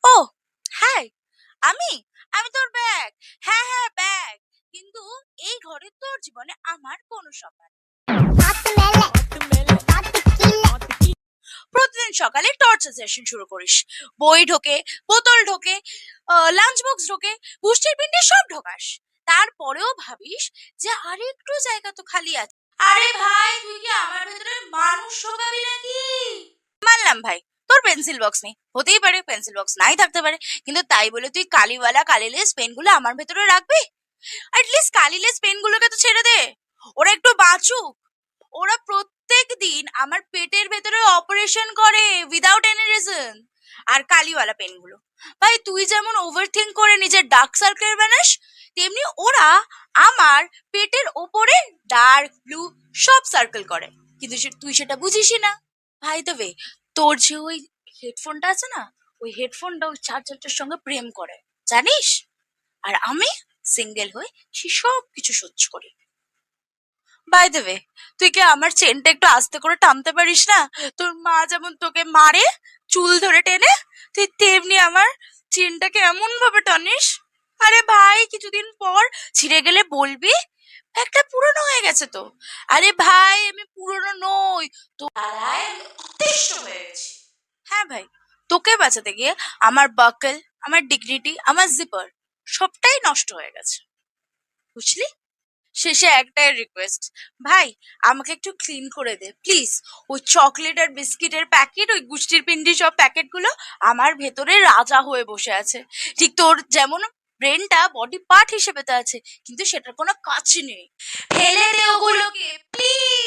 ও high, আমি আমি তোর ব্যাগ। হ্যাঁ হ্যাঁ ব্যাগ, কিন্তু এই ঘরে তোর জীবনে আমার কোনো সকাল। প্রতিদিন সকালে টর্চার সেশন শুরু করিস। বই ঢোকে, বোতল ঢোকে, লাঞ্চ বক্স ঢোকে, পুষ্টির পিণ্ডি সব ঢোকাস। তারপরেও ভাবিস যে আরে একটু জায়গা তো খালি আছে। আরে ভাই, তুই কি আমার ভেতরে মানুষ ঢোকাবি নাকি? মানলাম ভাই, তোর পেন্সিল বক্স নেই, হতেই পারে, পেন্সিল বক্স নাই থাকতে পারে, কিন্তু তাই বলে তুই কালিওয়ালা কালিলেস পেন গুলো আমার ভেতরে রাখবি? অ্যাটলিস্ট কালিলেস পেন গুলোকে তো ছেড়ে দে, ওরা একটু বাঁচুক। ওরা প্রত্যেক দিন আমার পেটের ভেতরে অপারেশন করে উইদাউট এনি রিজন। আর কালিওয়ালা পেনগুলো, ভাই তুই যেমন ওভার থিঙ্ক করে নিজের ডার্ক সার্কেল বানাস, তেমনি ওরা আমার পেটের ওপরে ডার্ক ব্লু সব সার্কেল করে। কিন্তু তুই সেটা বুঝিসই না। ভাই দেবে, তোর যে ওই হেডফোনটা আছে না, ওই হেডফোনটা ওই চার্জারটার সঙ্গে প্রেম করে, জানিস? আর আমি সিঙ্গেল হয়ে সে সব কিছু সহ্য করি। বাই দ্য ওয়ে, তুই কি আমার চেনটা একটু আস্তে করে টানতে পারিস না? তোর মা যেমন তোকে মারে চুল ধরে টেনে, তুই তেমনি আমার চেনটাকে এমন ভাবে টানিস। আরে ভাই, কিছুদিন পর ছিঁড়ে গেলে বলবি একটা পুরনো হয়ে গেছে তো। আরে ভাই, আমি পুরনো নই তো, পাড়ায় আমি অতিষ্ঠ হয়ে গেছি। হ্যাঁ ভাই, তোকে বাঁচাতে গিয়ে আমার বাকল, আমার ডিগনিটি, আমার জিপার সবটাই নষ্ট হয়ে গেছে, বুঝলি? শেষে একটাই রিকোয়েস্ট, ভাই আমাকে একটু ক্লিন করে দে প্লিজ। ওই চকলেট আর বিস্কিটের প্যাকেট, ওই গুষ্টির পিন্ডি সব প্যাকেটগুলো আমার ভেতরে রাজা হয়ে বসে আছে। ঠিক তোর যেমন ব্রেনটা বডি পার্ট হিসেবে তো আছে, কিন্তু সেটার কোনো কাজ নেই। ফেলে দে ওগুলোকে প্লিজ।